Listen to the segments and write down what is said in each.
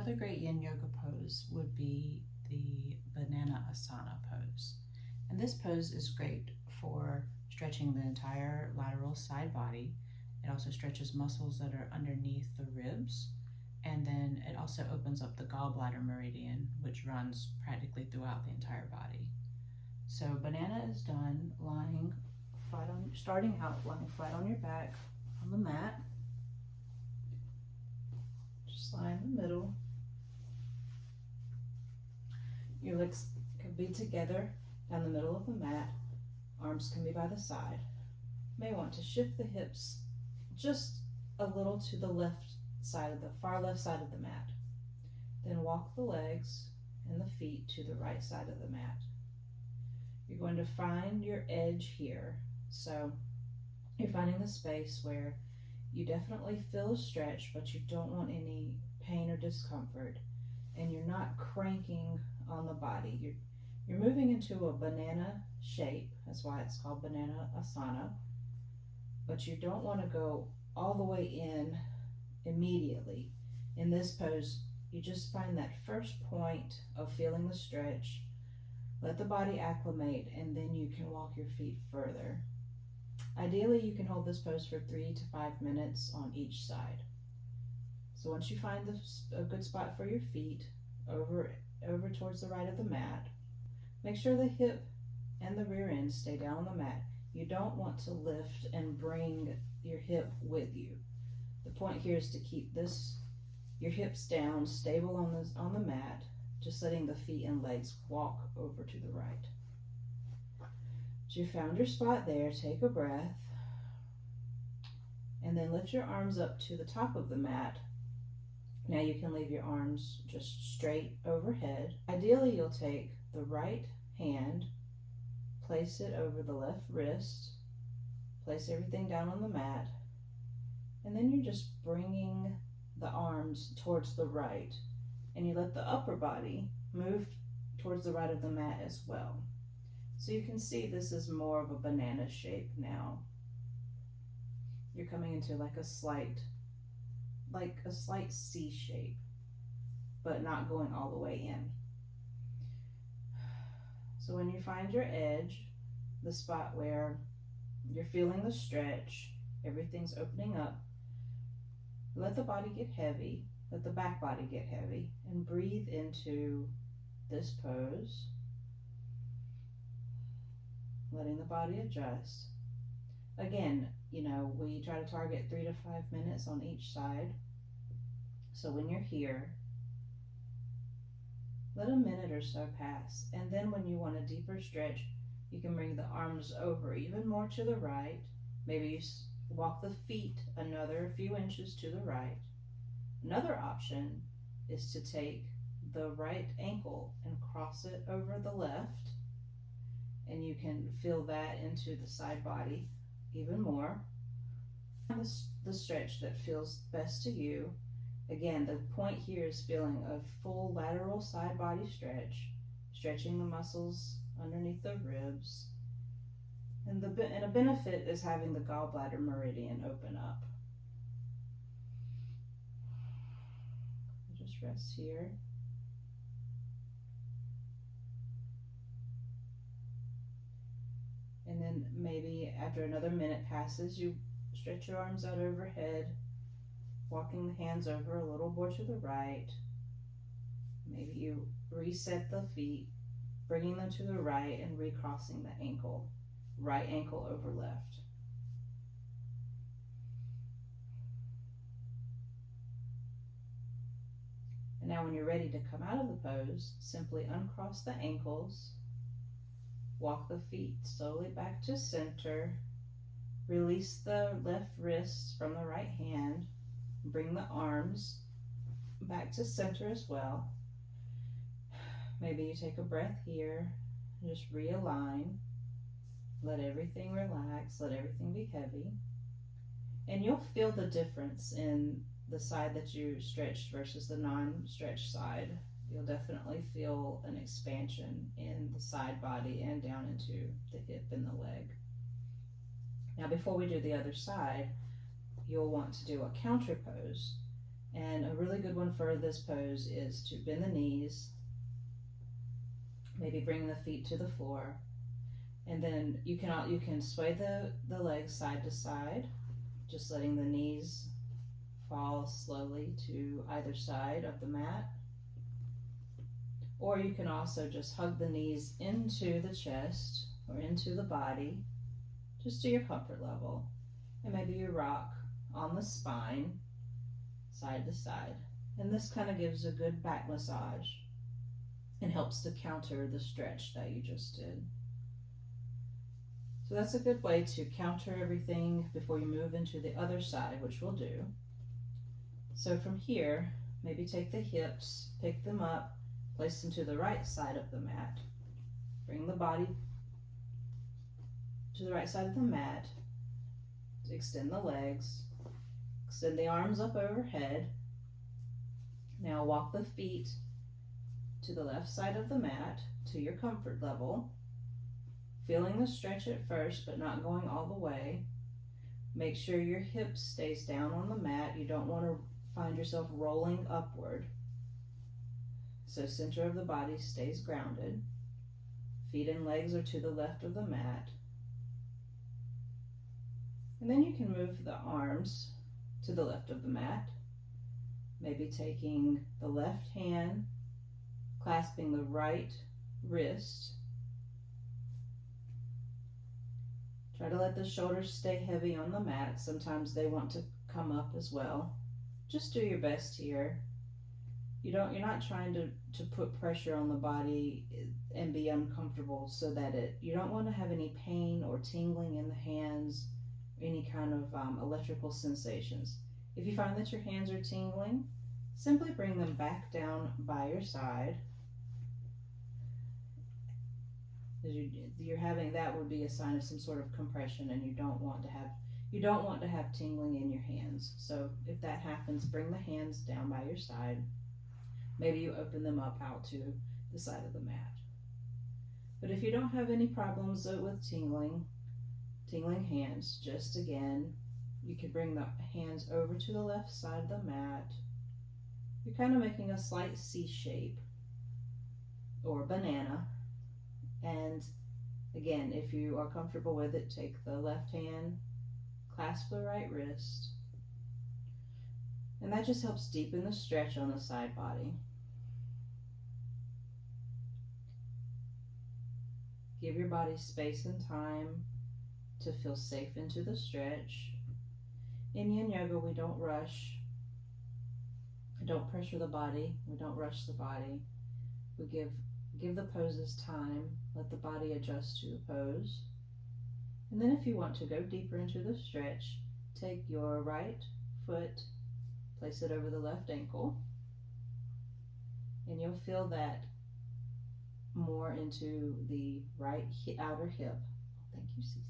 Another great yin yoga pose would be the Bananasana pose. And this pose is great for stretching the entire lateral side body. It also stretches muscles that are underneath the ribs. And then it also opens up the gallbladder meridian, which runs practically throughout the entire body. So banana is done lying flat on, starting out lying flat on your back on the mat. Just lie in the middle. Your legs can be together down the middle of the mat. Arms can be by the side. You may want to shift the hips just a little to the left side of the far left side of the mat. Then walk the legs and the feet to the right side of the mat. You're going to find your edge here. So you're finding the space where you definitely feel a stretch, but you don't want any pain or discomfort, and you're not cranking on the body. You're moving into a banana shape. That's why it's called Bananasana. But you don't want to go all the way in immediately. In this pose, you just find that first point of feeling the stretch. Let the body acclimate, and then you can walk your feet further. Ideally, you can hold this pose for 3 to 5 minutes on each side. So once you find a good spot for your feet, over towards the right of the mat, make sure the hip and the rear end stay down on the mat. You don't want to lift and bring your hip with you. The point here is to keep your hips down, stable on the mat, just letting the feet and legs walk over to the right. So you found your spot there, take a breath, and then lift your arms up to the top of the mat. Now you can leave your arms just straight overhead. Ideally, you'll take the right hand, place it over the left wrist, place everything down on the mat, and then you're just bringing the arms towards the right, and you let the upper body move towards the right of the mat as well. So you can see this is more of a banana shape now. You're coming into like a slight C shape, but not going all the way in. So when you find your edge, the spot where you're feeling the stretch, everything's opening up, let the body get heavy, let the back body get heavy, and breathe into this pose, letting the body adjust. Again, we try to target 3 to 5 minutes on each side. So when you're here, let a minute or so pass. And then when you want a deeper stretch, you can bring the arms over even more to the right. Maybe you walk the feet another few inches to the right. Another option is to take the right ankle and cross it over the left, and you can feel that into the side body even more. The stretch that feels best to you. Again, the point here is feeling a full lateral side body stretch, stretching the muscles underneath the ribs. And a benefit is having the gallbladder meridian open up. Just rest here. And then maybe after another minute passes, you stretch your arms out overhead, walking the hands over a little more to the right. Maybe you reset the feet, bringing them to the right and recrossing the ankle. Right ankle over left. And now when you're ready to come out of the pose, simply uncross the ankles, walk the feet slowly back to center, release the left wrist from the right hand, bring the arms back to center as well. Maybe you take a breath here, and just realign, let everything relax, let everything be heavy, and you'll feel the difference in the side that you stretched versus the non-stretched side. You'll definitely feel an expansion in the side body and down into the hip and the leg. Now before we do the other side, you'll want to do a counter pose. And a really good one for this pose is to bend the knees, maybe bring the feet to the floor, and then you can sway the legs side to side, just letting the knees fall slowly to either side of the mat. Or you can also just hug the knees into the chest or into the body, just to your comfort level. And maybe you rock on the spine, side to side. And this kind of gives a good back massage and helps to counter the stretch that you just did. So that's a good way to counter everything before you move into the other side, which we'll do. So from here, maybe take the hips, pick them up, place them to the right side of the mat. Bring the body to the right side of the mat. Extend the legs. Extend the arms up overhead. Now walk the feet to the left side of the mat to your comfort level. Feeling the stretch at first, but not going all the way. Make sure your hip stays down on the mat. You don't want to find yourself rolling upward. So center of the body stays grounded. Feet and legs are to the left of the mat. And then you can move the arms to the left of the mat. Maybe taking the left hand, clasping the right wrist. Try to let the shoulders stay heavy on the mat. Sometimes they want to come up as well. Just do your best here. You're not trying to put pressure on the body and be uncomfortable so that you don't want to have any pain or tingling in the hands, or any kind of electrical sensations. If you find that your hands are tingling, simply bring them back down by your side. As you're having, that would be a sign of some sort of compression, and you don't want to have tingling in your hands. So if that happens, bring the hands down by your side. Maybe you open them up out to the side of the mat. But if you don't have any problems with tingling hands, just again, you can bring the hands over to the left side of the mat. You're kind of making a slight C shape or banana. And again, if you are comfortable with it, take the left hand, clasp the right wrist, and that just helps deepen the stretch on the side body. Give your body space and time to feel safe into the stretch. In Yin Yoga, we don't rush. Don't pressure the body. We don't rush the body. We give the poses time. Let the body adjust to the pose. And then if you want to go deeper into the stretch, take your right foot, place it over the left ankle, and you'll feel that more into the right outer hip. Thank you, Cece.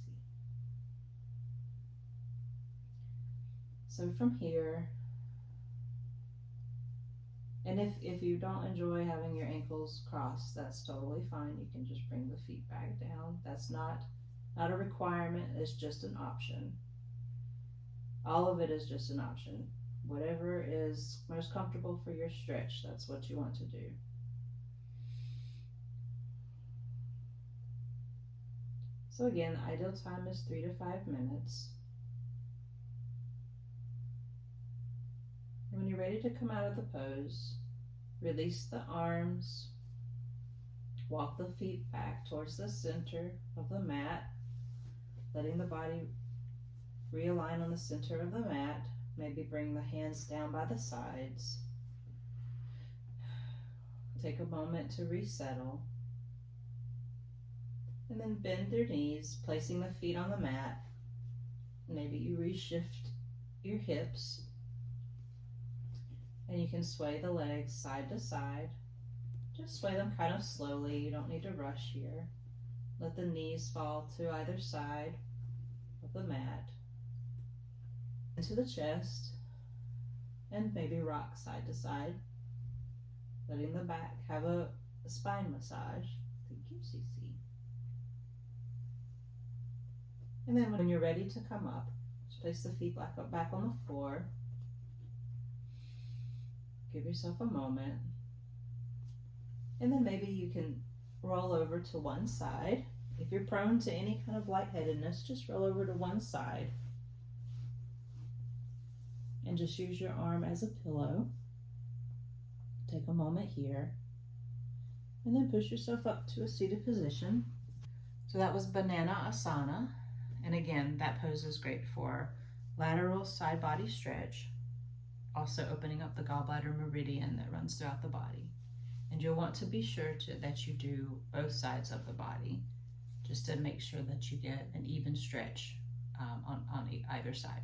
So from here, and if you don't enjoy having your ankles crossed, that's totally fine. You can just bring the feet back down. That's not a requirement, it's just an option. All of it is just an option. Whatever is most comfortable for your stretch, that's what you want to do. So again, the ideal time is 3 to 5 minutes. When you're ready to come out of the pose, release the arms, walk the feet back towards the center of the mat, letting the body realign on the center of the mat. Maybe bring the hands down by the sides. Take a moment to resettle. And then bend their knees, placing the feet on the mat. Maybe you reshift your hips. And you can sway the legs side to side. Just sway them kind of slowly. You don't need to rush here. Let the knees fall to either side of the mat. Into the chest. And maybe rock side to side. Letting the back have a spine massage. Thank you, Cece. And then when you're ready to come up, just place the feet back on the floor. Give yourself a moment. And then maybe you can roll over to one side. If you're prone to any kind of lightheadedness, just roll over to one side. And just use your arm as a pillow. Take a moment here. And then push yourself up to a seated position. So that was Bananasana. And again, that pose is great for lateral side body stretch, also opening up the gallbladder meridian that runs throughout the body. And you'll want to be sure that you do both sides of the body, just to make sure that you get an even stretch on either side.